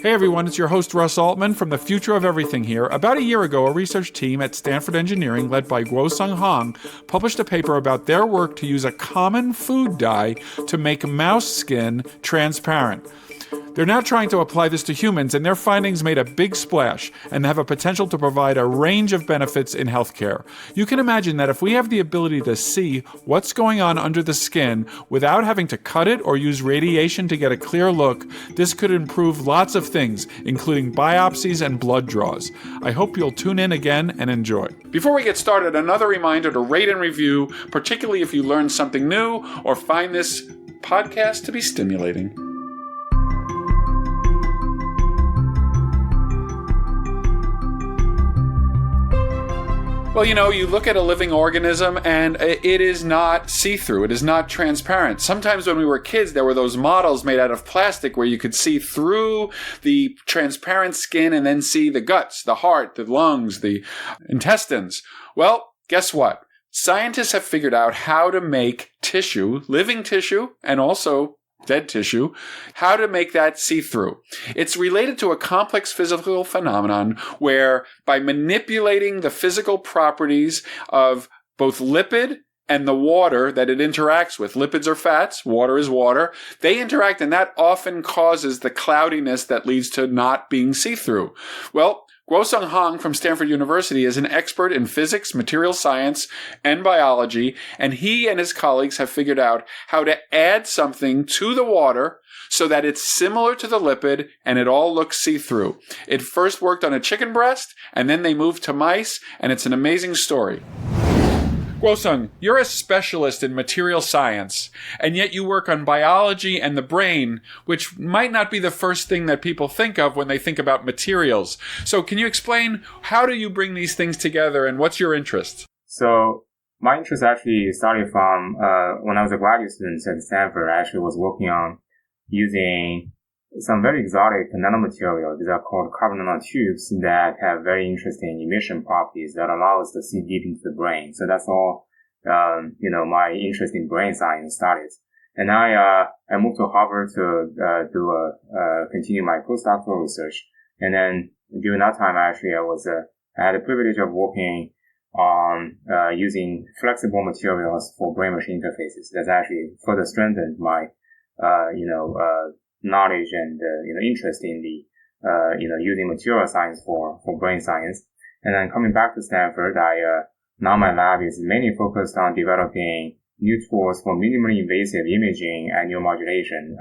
Hey everyone, it's your host Russ Altman from The Future of Everything here. About a year ago, a research team at Stanford Engineering, led by Guosong Hong, published a paper about their work to use a common food dye to make mouse skin transparent. They're now trying to apply this to humans, and their findings made a big splash and have a potential to provide a range of benefits in healthcare. You can imagine that if we have the ability to see what's going on under the skin without having to cut it or use radiation to get a clear look, this could improve lots of things, including biopsies and blood draws. I hope you'll tune in again and enjoy. Before we get started, another reminder to rate and review, particularly if you learned something new or find this podcast to be stimulating. Well, you look at a living organism and it is not see-through. It is not transparent. Sometimes when we were kids, there were those models made out of plastic where you could see through the transparent skin and then see the guts, the heart, the lungs, the intestines. Well, guess what? Scientists have figured out how to make tissue, living tissue, and also dead tissue, how to make that see-through. It's related to a complex physical phenomenon where by manipulating the physical properties of both lipid and the water that it interacts with, lipids are fats, water is water, they interact, and that often causes the cloudiness that leads to not being see-through. Well, Guosong Hong from Stanford University is an expert in physics, material science, and biology, and he and his colleagues have figured out how to add something to the water so that it's similar to the lipid and it all looks see-through. It first worked on a chicken breast, and then they moved to mice, and it's an amazing story. Guosong, you're a specialist in material science, and yet you work on biology and the brain, which might not be the first thing that people think of when they think about materials. So can you explain, how do you bring these things together, and what's your interest? So my interest actually started from when I was a graduate student at Stanford. I actually was working on using some very exotic nanomaterials. These are called carbon nanotubes that have very interesting emission properties that allow us to see deep into the brain. So that's all, my interest in brain science started. And I moved to Harvard to continue my postdoctoral research. And then during that time, I had the privilege of working on using flexible materials for brain-machine interfaces. That's actually further strengthened my knowledge and interest in the using material science for brain science. And then coming back to Stanford, now my lab is mainly focused on developing new tools for minimally invasive imaging and neuromodulation,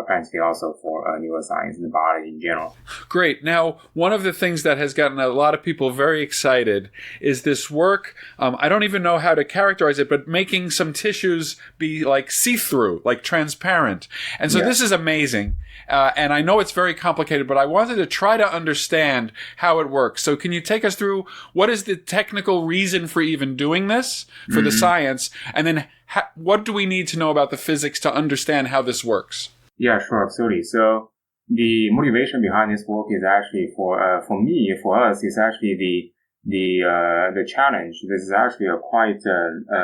apparently also for neuroscience and biology in general. Great. Now, one of the things that has gotten a lot of people very excited is this work, I don't even know how to characterize it, but making some tissues be like see-through, like transparent. And so This is amazing. And I know it's very complicated, but I wanted to try to understand how it works. So can you take us through what is the technical reason for even doing this, for the science, and then what do we need to know about the physics to understand how this works? Yeah, sure, absolutely. So the motivation behind this work is actually for us, is actually the challenge. This is actually a quite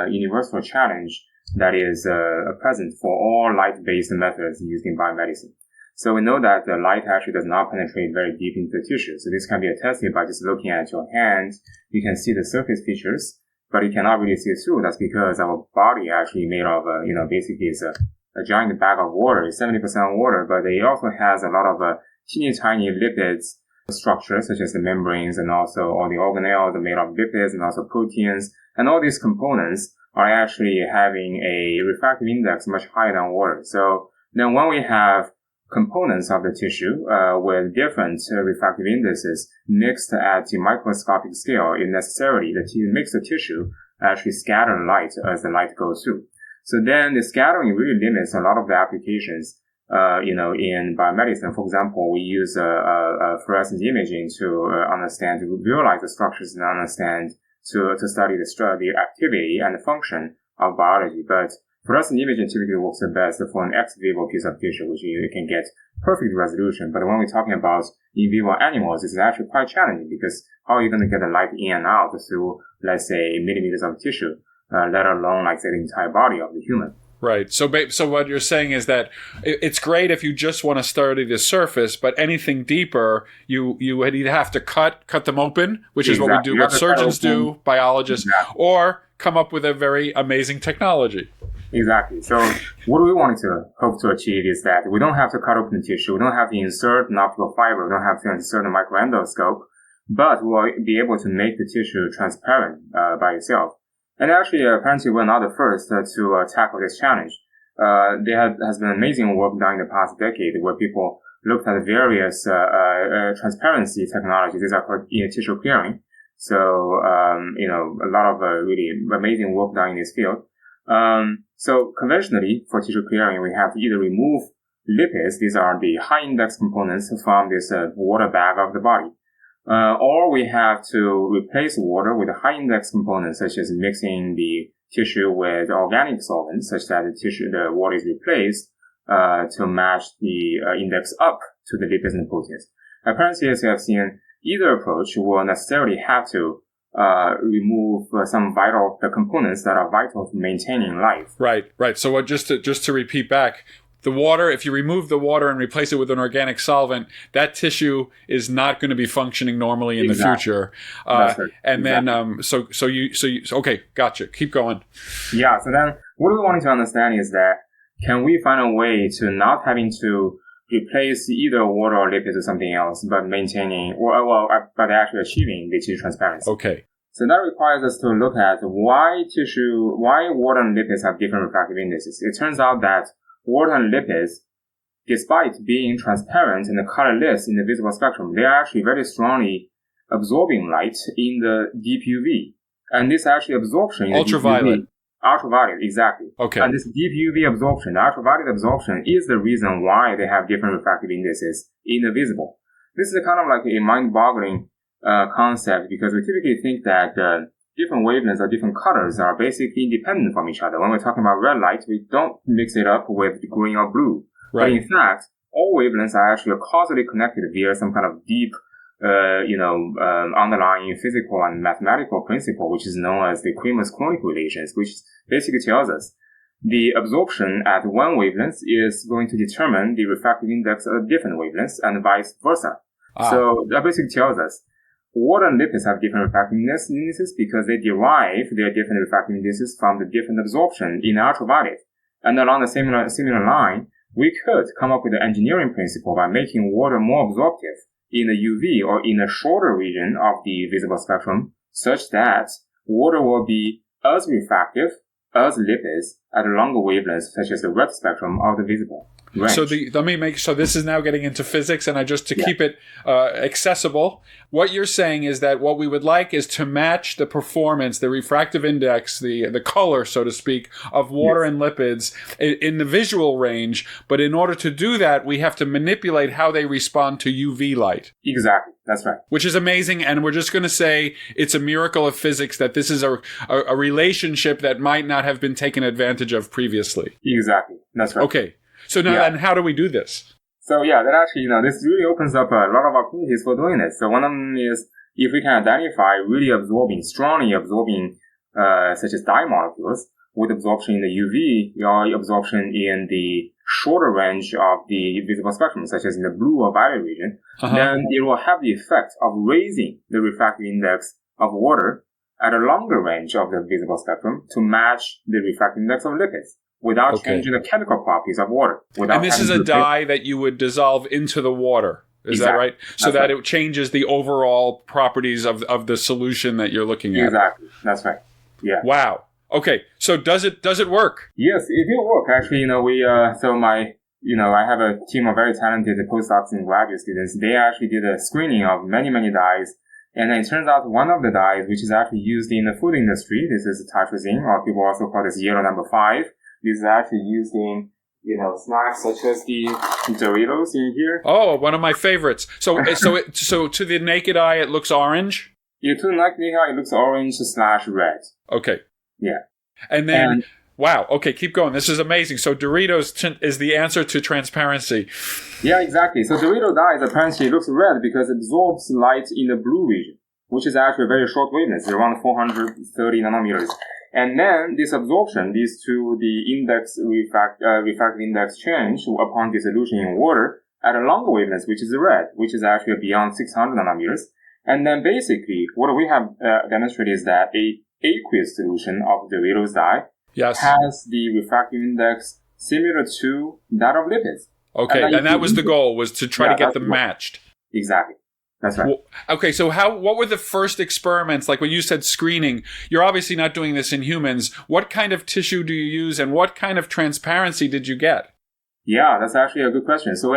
universal challenge that is present for all light-based methods used in biomedicine. So we know that the light actually does not penetrate very deep into the tissue. So this can be attested by just looking at your hand. You can see the surface features, but you cannot really see through. That's because our body actually made of, basically is a giant bag of water. It's 70% water, but it also has a lot of teeny tiny lipids structures, such as the membranes, and also all the organelles are made of lipids and also proteins. And all these components are actually having a refractive index much higher than water. So then when we have components of the tissue with different refractive indices mixed at the microscopic scale, if necessarily the mixed tissue actually scatter light as the light goes through. So then the scattering really limits a lot of the applications in biomedicine. For example, we use fluorescence imaging to visualize the structures and understand to study the activity and the function of biology. But fluorescent imaging typically works the best for an ex vivo piece of tissue, which you can get perfect resolution. But when we're talking about in vivo animals, it's actually quite challenging because how are you going to get the light in and out through, let's say, millimeters of tissue, let alone, like, say, the entire body of the human? Right. So what you're saying is that it's great if you just want to study the surface, but anything deeper, you'd either have to cut them open, which is what we do, what surgeons do, biologists, or come up with a very amazing technology. Exactly. So what we want to hope to achieve is that we don't have to cut open the tissue. We don't have to insert an optical fiber. We don't have to insert a microendoscope, but we'll be able to make the tissue transparent by itself. And actually, apparently, we're not the first to tackle this challenge. There has been amazing work done in the past decade where people looked at various transparency technologies. These are called tissue clearing. So, a lot of really amazing work done in this field. So conventionally, for tissue clearing, we have to either remove lipids. These are the high index components from this water bag of the body. Or we have to replace water with high index components, such as mixing the tissue with organic solvents, such that the water is replaced to match the index up to the lipids and proteins. Apparently, as you have seen, either approach will necessarily have to remove the components that are vital to maintaining life. Right. So just to repeat back, the water, if you remove the water and replace it with an organic solvent, that tissue is not going to be functioning normally in the future. That's right. And then, so you, okay, gotcha. Keep going. Yeah. So then what we wanted to understand is that can we find a way to not having to replace either water or lipids or something else, but maintaining, but actually achieving the tissue transparency. Okay. So that requires us to look at why water and lipids have different refractive indices. It turns out that water and lipids, despite being transparent and colorless in the visible spectrum, they are actually very strongly absorbing light in the deep UV. And this actually absorption in ultraviolet. Ultraviolet, exactly. Okay. And this deep UV absorption, the ultraviolet absorption, is the reason why they have different refractive indices in the visible. This is kind of like a mind-boggling concept, because we typically think that different wavelengths or different colors are basically independent from each other. When we're talking about red light, we don't mix it up with green or blue. Right. But in fact, all wavelengths are actually causally connected via some kind of deep underlying physical and mathematical principle, which is known as the Cramer's-Kronig relations, which basically tells us the absorption at one wavelength is going to determine the refractive index of different wavelengths and vice versa. So that basically tells us water and lipids have different refractive indices because they derive their different refractive indices from the different absorption in ultraviolet. And along the similar line, we could come up with an engineering principle by making water more absorptive in the UV or in a shorter region of the visible spectrum, such that water will be as refractive as lipids at a longer wavelengths, such as the red spectrum of the visible range. So this is now getting into physics, and keep it accessible. What you're saying is that what we would like is to match the performance, the refractive index, the color, so to speak, of water and lipids in the visual range. But in order to do that, we have to manipulate how they respond to UV light. Exactly. That's right. Which is amazing, and we're just going to say it's a miracle of physics that this is a relationship that might not have been taken advantage of previously. Exactly. That's right. Okay. So now, and how do we do this? So that actually, this really opens up a lot of opportunities for doing this. So one of them is if we can identify really strongly absorbing, such as dye molecules, with absorption in the UV or absorption in the shorter range of the visible spectrum, such as in the blue or violet region, then it will have the effect of raising the refractive index of water at a longer range of the visible spectrum to match the refractive index of lipids without changing the chemical properties of water. And this is a dye that you would dissolve into the water. Is that right? So that it changes the overall properties of the solution that you're looking at. Exactly. That's right. Yeah. Wow. Okay, so does it work? Yes, it did work. Actually, I have a team of very talented postdocs and graduate students. They actually did a screening of many, many dyes. And it turns out one of the dyes, which is actually used in the food industry, this is titrazine, or people also call this yellow number 5. This is actually used in, snacks such as the Doritos in here. Oh, one of my favorites. So to the naked eye, it looks orange? Yeah, to the naked eye, it looks orange/red. Okay. Yeah. And then, wow, okay, keep going. This is amazing. So Doritos is the answer to transparency. Yeah, exactly. So Dorito dye apparently looks red because it absorbs light in the blue region, which is actually a very short wavelength, around 430 nanometers. And then this absorption leads to the refractive index change upon dissolution in water at a longer wavelength, which is red, which is actually beyond 600 nanometers. And then basically, what we have demonstrated is that a aqueous solution of the redox dye has the refractive index similar to that of lipids. Okay, and that was the goal, was to try to get them matched. Exactly. That's right. Well, okay, so what were the first experiments? Like when you said screening, you're obviously not doing this in humans. What kind of tissue do you use, and what kind of transparency did you get? Yeah, that's actually a good question. So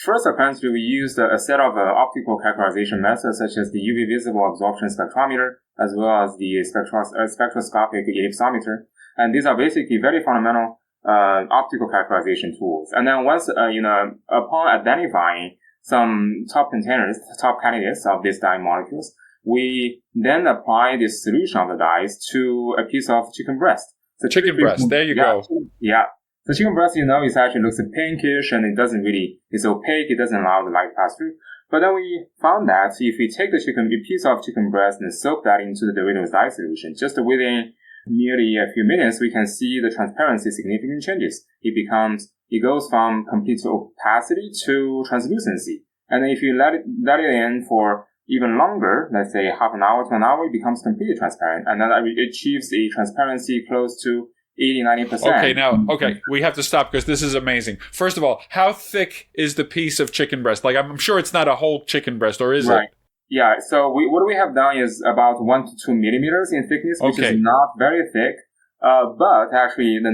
first apparently we used a set of optical characterization methods such as the UV visible absorption spectrometer as well as the spectroscopic ellipsometer. And these are basically very fundamental optical characterization tools. And then once, upon identifying some top candidates of these dye molecules, we then apply this solution of the dyes to a piece of chicken breast. So chicken breast, there you go. Yeah. So chicken breast, it actually looks pinkish and it's opaque, it doesn't allow the light to pass through. But then we found that if we take a piece of chicken breast and soak that into the redox dye solution, just within merely a few minutes, we can see the transparency significantly changes. It goes from complete opacity to translucency. And if you let it in for even longer, let's say half an hour to an hour, it becomes completely transparent. And then it achieves a transparency close to 80-90%. Okay, we have to stop because this is amazing. First of all, how thick is the piece of chicken breast? Like, I'm sure it's not a whole chicken breast, or is it? Yeah, so what we have done is about 1 to 2 millimeters in thickness, which is not very thick. But actually, the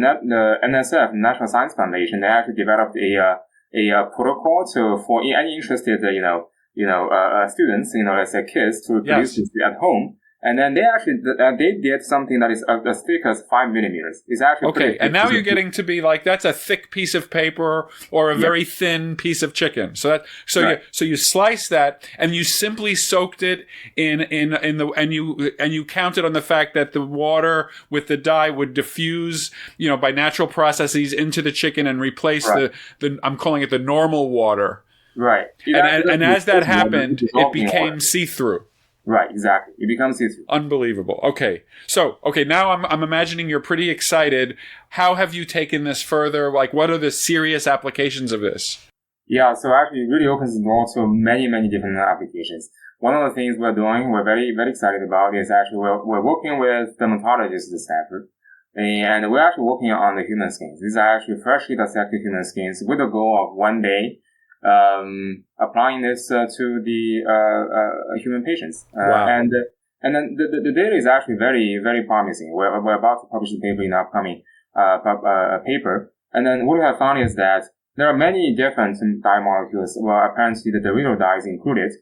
NSF, National Science Foundation, they actually developed a protocol for any interested, students, let's say kids, to reproduce this at home. And then they did something that is as thick as 5 millimeters. It's actually okay. And now you're getting to be like, that's a thick piece of paper or a very thin piece of chicken. So you slice that and you simply soaked it and you counted on the fact that the water with the dye would diffuse, by natural processes into the chicken and replace the I'm calling it the normal water. Right. And as that happened, it became see-through. Right, exactly. It becomes see-through. Unbelievable. Okay. So, now I'm imagining you're pretty excited. How have you taken this further? Like, what are the serious applications of this? Yeah, so actually it really opens the door to many, many different applications. One of the things we're very, very excited about is actually we're working with dermatologists at Stanford. And we're actually working on the human skins. These are actually freshly dissected human skins with the goal of one day applying this to the human patients. Wow. And then the data is actually very, very promising. We're about to publish the paper in the upcoming paper. And then what we have found is that there are many different dye molecules, apparently the redox dye is included,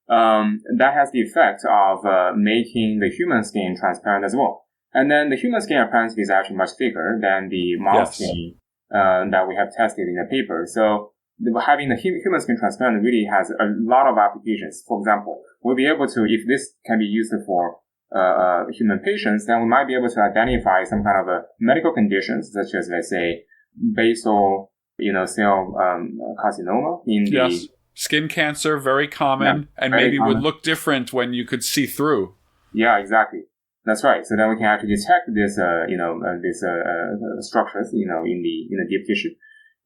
that has the effect of making the human skin transparent as well. And then the human skin apparently is actually much thicker than the mouse skin that we have tested in the paper. So having the human skin transparent really has a lot of applications. For example, we'll be able to, if this can be used for human patients, then we might be able to identify some kind of medical conditions, such as, let's say, basal, cell carcinoma in the skin cancer, very common, and maybe would look different when you could see through. Yeah, exactly. That's right. So then we can actually detect this, structures, in the deep tissue.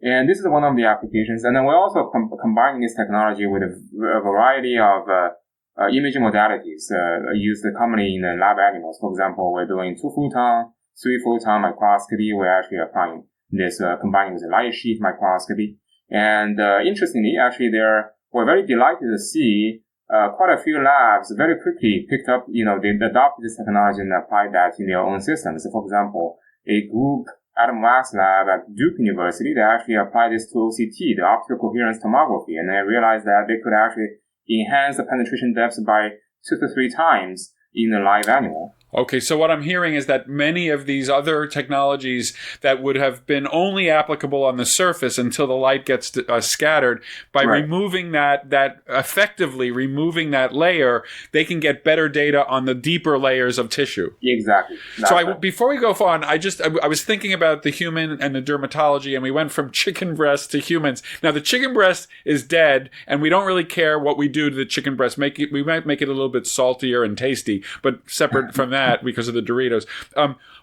And this is one of the applications. And then we're also combining this technology with a variety of imaging modalities used commonly in lab animals. For example, we're doing 2-photon, 3-photon microscopy. We're actually applying this, combining with a light sheet microscopy. And interestingly, actually, we're very delighted to see quite a few labs very quickly picked up, they adopted this technology and applied that in their own systems. So, for example, a group Adam Wax lab at Duke University, they actually applied this to OCT, the optical coherence tomography, and they realized that they could actually enhance the penetration depth by 2 to 3 times in a live animal. Okay, so what I'm hearing is that many of these other technologies that would have been only applicable on the surface until the light gets scattered, by removing effectively removing that layer, they can get better data on the deeper layers of tissue. Exactly. Before we go on, I was thinking about the human and the dermatology, and we went from chicken breast to humans. Now, the chicken breast is dead, and we don't really care what we do to the chicken breast. We might make it a little bit saltier and tasty, but separate from that, that because of the Doritos.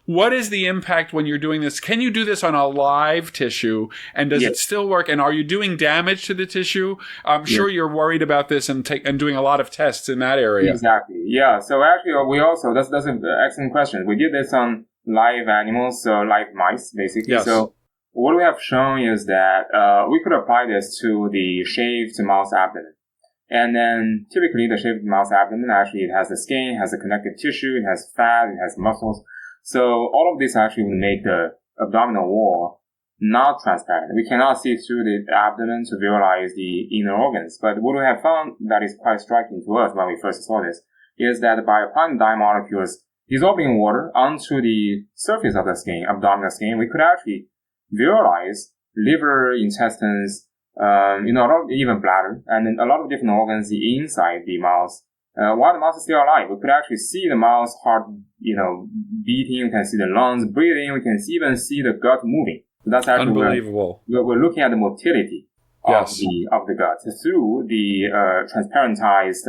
What is the impact when you're doing this? Can you do this on a live tissue, and does it still work? And are you doing damage to the tissue? I'm sure you're worried about this and doing a lot of tests in that area. Exactly. Yeah. So actually, we also that's an excellent question. We did this on live animals, so live mice, basically. Yes. So what we have shown is that we could apply this to the shaved mouse abdomen. And then typically the shaved mouse abdomen, actually it has the skin, it has the connective tissue, it has fat, it has muscles. So all of this actually will make the abdominal wall not transparent. We cannot see through the abdomen to visualize the inner organs. But what we have found that is quite striking to us when we first saw this is that by applying dye molecules dissolving water onto the surface of the skin, abdominal skin, we could actually visualize liver, intestines, even bladder, and then a lot of different organs inside the mouse. While the mouse is still alive, we could actually see the mouse heart, beating. We can see the lungs breathing. We can even see the gut moving. So that's actually unbelievable. We're looking at the motility of the gut through the transparentized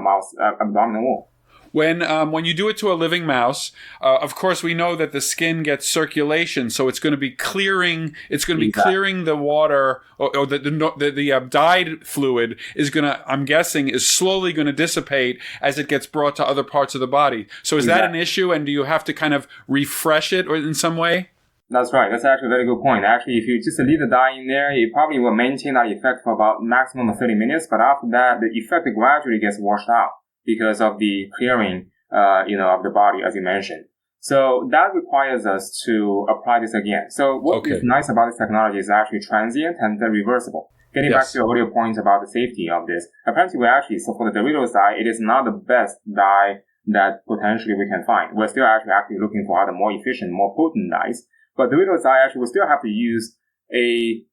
mouse abdominal wall. When you do it to a living mouse, of course we know that the skin gets circulation, so it's going to be clearing. It's going to be clearing the water, or the dyed fluid is going to. I'm guessing is slowly going to dissipate as it gets brought to other parts of the body. So is that an issue, and do you have to kind of refresh it or in some way? That's right. That's actually a very good point. Actually, if you just leave the dye in there, it probably will maintain that effect for about maximum of 30 minutes. But after that, the effect gradually gets washed out because of the clearing, of the body, as you mentioned. So that requires us to apply this again. So what is nice about this technology is actually transient and reversible. Getting back to your earlier point about the safety of this, apparently so for the Doritos dye, it is not the best dye that potentially we can find. We're still actually looking for other more efficient, more potent dyes. But Doritos dye actually will still have to use a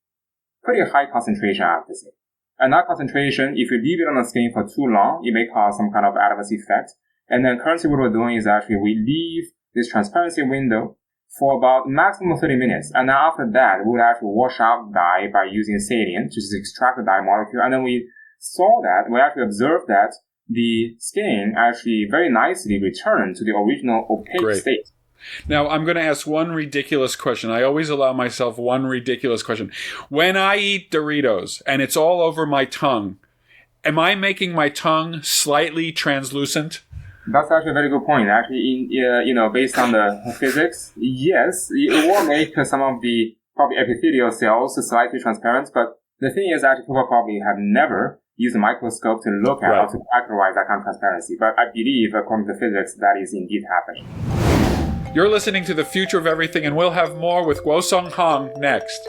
pretty high concentration, I have to say. And that concentration, if you leave it on the skin for too long, it may cause some kind of adverse effect. And then currently what we're doing is actually we leave this transparency window for about maximum 30 minutes. And then after that, we would actually wash out dye by using saline to just extract the dye molecule. And then we actually observed that the skin actually very nicely returned to the original opaque state. Now, I'm going to ask one ridiculous question. I always allow myself one ridiculous question. When I eat Doritos and it's all over my tongue, am I making my tongue slightly translucent? That's actually a very good point. Actually, based on the physics, yes, it will make some of the probably epithelial cells slightly transparent. But the thing is, actually, people probably have never used a microscope to look at or to characterize that kind of transparency. But I believe, according to physics, that is indeed happening. You're listening to The Future of Everything, and we'll have more with Guosong Hong next.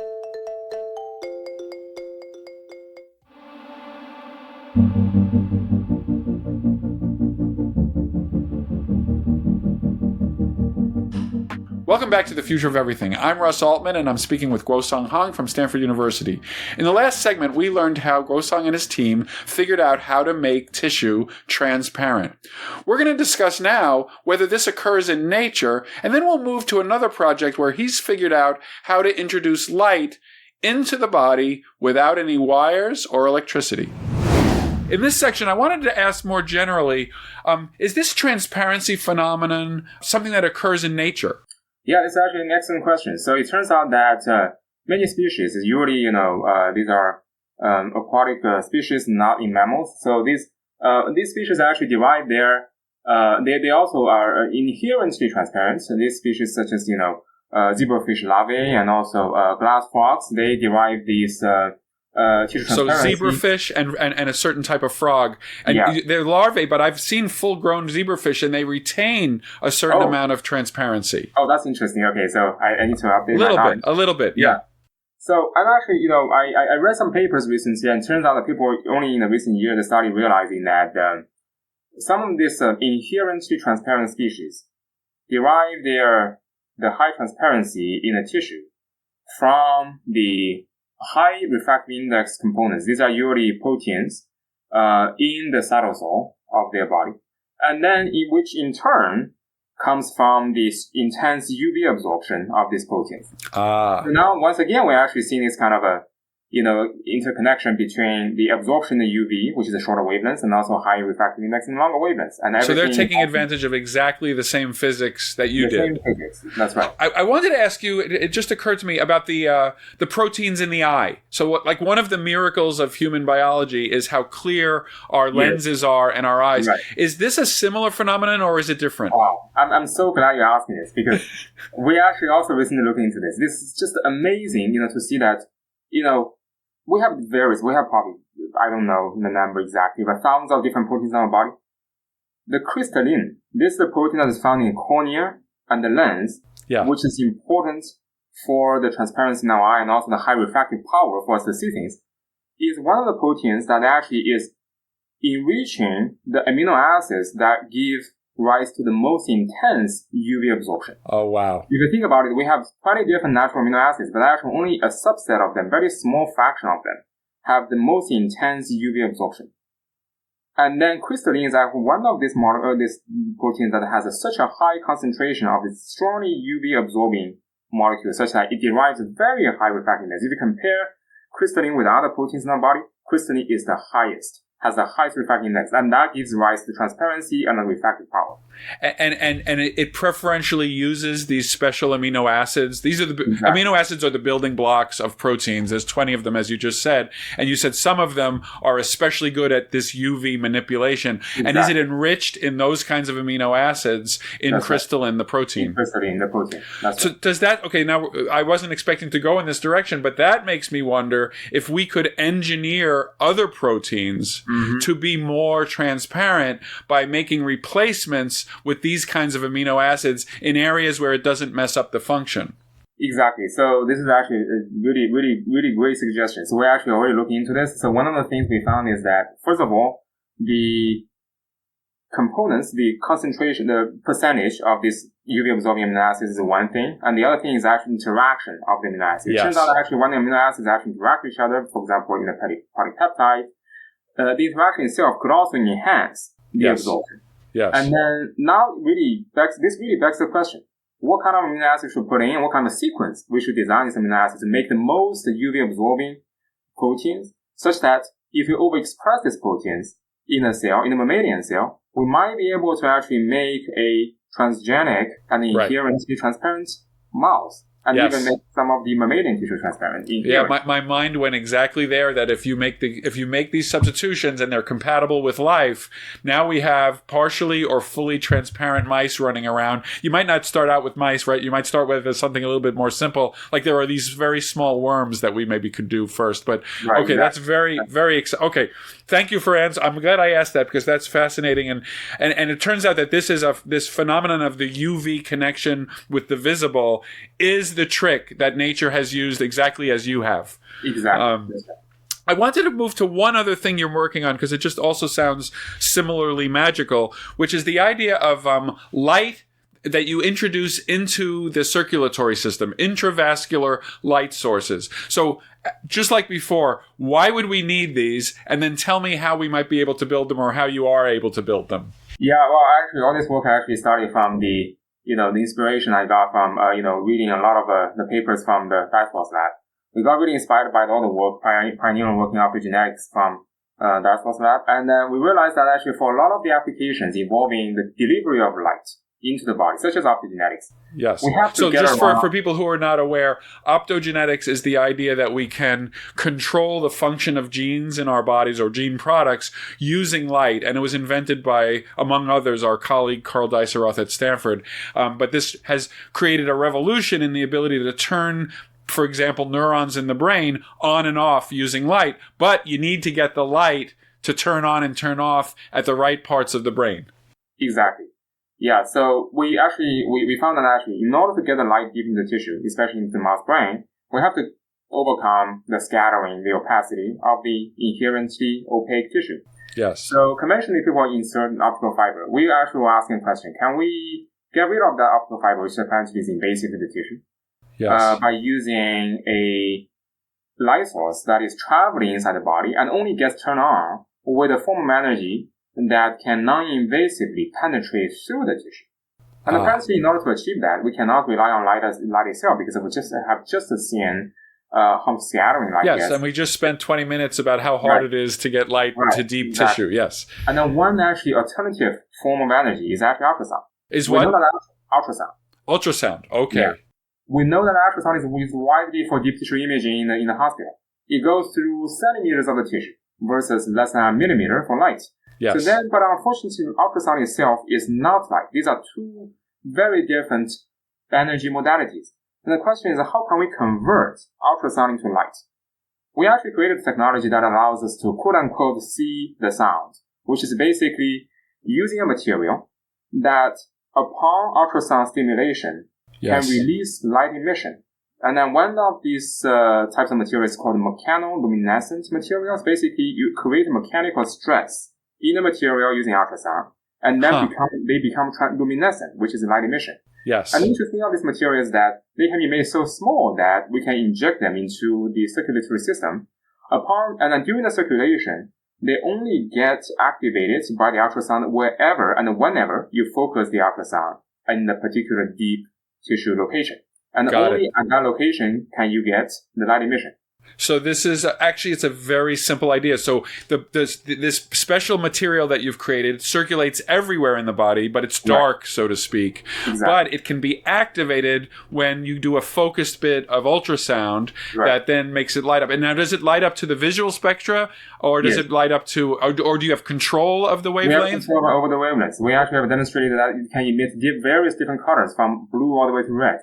Welcome back to The Future of Everything. I'm Russ Altman, and I'm speaking with Guosong Hong from Stanford University. In the last segment, we learned how Guosong and his team figured out how to make tissue transparent. We're going to discuss now whether this occurs in nature, and then we'll move to another project where he's figured out how to introduce light into the body without any wires or electricity. In this section, I wanted to ask more generally, is this transparency phenomenon something that occurs in nature? Yeah, it's actually an excellent question. So it turns out that many species, usually, these are aquatic species, not in mammals. So these species actually derive they also are inherently transparent. So these species such as, zebrafish larvae and also glass frogs, they derive these tissue transparency. So zebrafish and a certain type of frog. And they're larvae, but I've seen full-grown zebrafish and they retain a certain amount of transparency. Oh, that's interesting. Okay, so I need to update a little bit, yeah. So I'm actually, I read some papers recently, and it turns out that people only in the recent years they started realizing that some of these inherently transparent species derive the high transparency in the tissue from the high refractive index components. These are usually proteins in the cytosol of their body, and then which in turn comes from this intense UV absorption of these proteins. So now, once again, we're actually seeing this kind of a interconnection between the absorption of UV, which is a shorter wavelength, and also high refractive index in longer wavelengths. And so they're taking advantage of exactly the same physics that you did. Same physics. That's right. I wanted to ask you, it just occurred to me about the proteins in the eye. So one of the miracles of human biology is how clear our lenses are and our eyes. Right. Is this a similar phenomenon or is it different? Wow. I'm so glad you're asking this, because we actually also recently looked into this. This is just amazing, to see that, we have probably, I don't know the number exactly, but thousands of different proteins in our body. The crystalline, this is the protein that is found in cornea and the lens, which is important for the transparency in our eye and also the high refractive power for us to see things, is one of the proteins that actually is enriching the amino acids that give rise to the most intense UV absorption. Oh, wow. If you think about it, we have 20 different natural amino acids, but actually only a subset of them, very small fraction of them, have the most intense UV absorption. And then crystalline is actually one of these proteins that has such a high concentration of its strongly UV absorbing molecule, such that it derives a very high refractiveness. If you compare crystalline with other proteins in our body, crystalline is the highest, has the highest refractive index, and that gives rise to transparency and the refractive power. And it preferentially uses these special amino acids. These are amino acids are the building blocks of proteins. There's 20 of them, as you just said. And you said some of them are especially good at this UV manipulation. Exactly. And is it enriched in those kinds of amino acids in crystalline, the protein? In crystalline, the protein. That's so does that, okay, now I wasn't expecting to go in this direction, but that makes me wonder if we could engineer other proteins to be more transparent by making replacements with these kinds of amino acids in areas where it doesn't mess up the function. Exactly. So this is actually a really, really, really great suggestion. So we're actually already looking into this. So one of the things we found is that, first of all, the components, the concentration, the percentage of this UV absorbing amino acids is one thing. And the other thing is actually interaction of the amino acids. It turns out that actually when the amino acids actually interact with each other, for example, in a polypeptide, the interaction itself could also enhance the absorption. Yes. And then now this really begs the question, what kind of amino acids should we put in, what kind of sequence we should design these amino acids to make the most UV absorbing proteins, such that if you overexpress these proteins in a cell, in a mammalian cell, we might be able to actually make a transgenic and inherently transparent mouse. And even make some of the mammalian tissue transparent. Yeah, my mind went exactly there. That if you make these substitutions and they're compatible with life, now we have partially or fully transparent mice running around. You might not start out with mice, right? You might start with something a little bit more simple. Like there are these very small worms that we maybe could do first. But that's very, very exciting. Okay, thank you for answering. I'm glad I asked that because that's fascinating. And it turns out that this phenomenon of the UV connection with the visible is the trick that nature has used exactly as you have. Exactly. I wanted to move to one other thing you're working on because it just also sounds similarly magical, which is the idea of light that you introduce into the circulatory system, intravascular light sources. So just like before, why would we need these? And then tell me how we might be able to build them or how you are able to build them. Yeah, well, actually, all this work actually started from the inspiration I got from, reading a lot of the papers from the Daslos lab. We got really inspired by all the work, pioneering working optogenetics from Daslos lab. And then we realized that actually for a lot of the applications involving the delivery of light into the body, such as optogenetics. Yes. We have to so just for people who are not aware, optogenetics is the idea that we can control the function of genes in our bodies or gene products using light. And it was invented by, among others, our colleague Carl Diceroth at Stanford. But this has created a revolution in the ability to turn, for example, neurons in the brain on and off using light. But you need to get the light to turn on and turn off at the right parts of the brain. Exactly. Yeah, so we found that actually in order to get the light deep into the tissue, especially into the mouse brain, we have to overcome the scattering, the opacity of the inherently opaque tissue. Yes. So conventionally, people insert an optical fiber. We actually were asking a question, can we get rid of that optical fiber, which apparently is invasive to the tissue, by using a light source that is traveling inside the body and only gets turned on with a form of energy that can non-invasively penetrate through the tissue. And apparently, in order to achieve that, we cannot rely on light itself because we have just seen scattering light Yes, gets. and we just spent 20 minutes about how hard it is to get light to deep tissue. Yes. And then one actually alternative form of energy is actually ultrasound. Is we what? know that ultrasound. Ultrasound. Okay. Yeah. We know that ultrasound is used widely for deep tissue imaging in the hospital. It goes through centimeters of the tissue versus less than a millimeter for light. Yes. So then, but unfortunately, ultrasound itself is not light. These are two very different energy modalities. And the question is, how can we convert ultrasound into light? We actually created technology that allows us to quote-unquote see the sound, which is basically using a material that upon ultrasound stimulation can release light emission. And then one of these types of materials is called mechanoluminescent materials. Basically, you create mechanical stress in the material using ultrasound, and then they become luminescent, which is light emission. Yes. And the interesting of these materials is that they can be made so small that we can inject them into the circulatory system. And then during the circulation, they only get activated by the ultrasound wherever and whenever you focus the ultrasound in the particular deep tissue location. And only at that location can you get the light emission. So this is actually, it's a very simple idea. So this special material that you've created circulates everywhere in the body, but it's dark, so to speak. Exactly. But it can be activated when you do a focused bit of ultrasound that then makes it light up. And now, does it light up to the visual spectra, or does it light up to, or do you have control of the wavelength? We have control over the wavelengths. We actually have demonstrated that it can emit various different colors from blue all the way to red.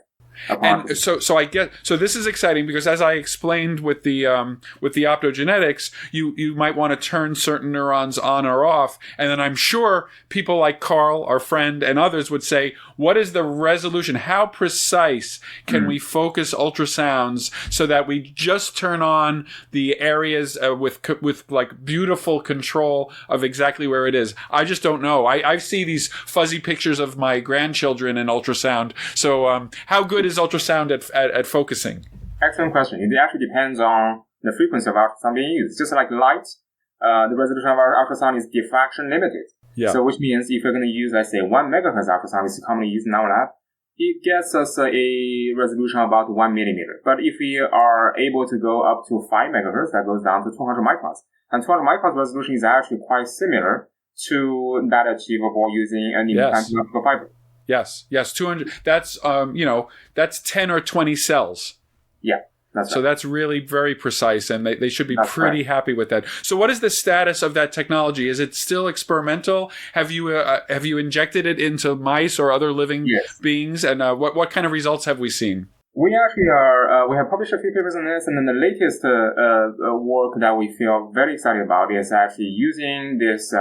And so I get, so this is exciting because, as I explained with the optogenetics, you might want to turn certain neurons on or off, and then I'm sure people like Carl, our friend, and others would say, what is the resolution? How precise can we focus ultrasounds so that we just turn on the areas with like beautiful control of exactly where it is? I just don't know. I see these fuzzy pictures of my grandchildren in ultrasound. So how good is ultrasound at focusing? Excellent question. It actually depends on the frequency of ultrasound being used. Just like light, the resolution of our ultrasound is diffraction limited. Yeah. So which means if you're going to use, let's say, 1 megahertz ultrasound, which is commonly used in our lab, it gets us a resolution of about 1 millimeter. But if we are able to go up to 5 megahertz, that goes down to 200 microns. And 200 microns resolution is actually quite similar to that achievable using an implanted optical fiber. Yes, 200. That's that's 10 or 20 cells. Yeah, that's so that's really very precise, and they should be pretty happy with that. So, what is the status of that technology? Is it still experimental? Have you injected it into mice or other living beings? And what kind of results have we seen? We actually are. We have published a few papers on this, and then the latest work that we feel very excited about is actually using this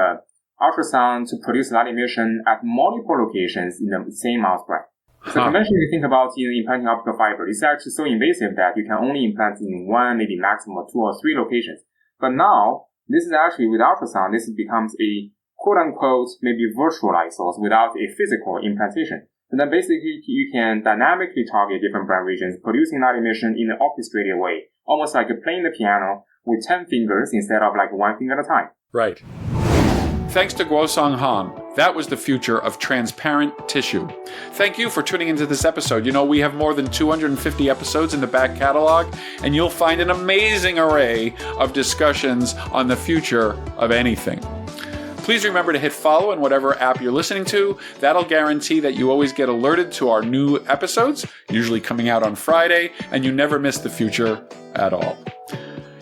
ultrasound to produce light emission at multiple locations in the same mouse brain. So conventionally, we think about implanting optical fiber. It's actually so invasive that you can only implant in one, maybe maximum 2 or 3 locations. But now, this is actually with ultrasound, this becomes a quote-unquote maybe virtual light source without a physical implantation. And then basically, you can dynamically target different brain regions, producing light emission in an orchestrated way, almost like playing the piano with 10 fingers instead of like 1 finger at a time. Right. Thanks to Guosong Hong. That was the future of transparent tissue. Thank you for tuning into this episode. You know, we have more than 250 episodes in the back catalog, and you'll find an amazing array of discussions on the future of anything. Please remember to hit follow in whatever app you're listening to. That'll guarantee that you always get alerted to our new episodes, usually coming out on Friday, and you never miss the future at all.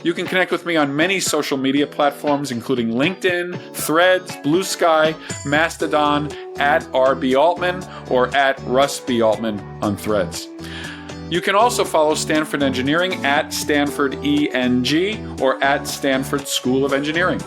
You can connect with me on many social media platforms, including LinkedIn, Threads, Blue Sky, Mastodon, @RBAltman, or @RussBAltman on Threads. You can also follow Stanford Engineering @StanfordENG or @Stanford School of Engineering.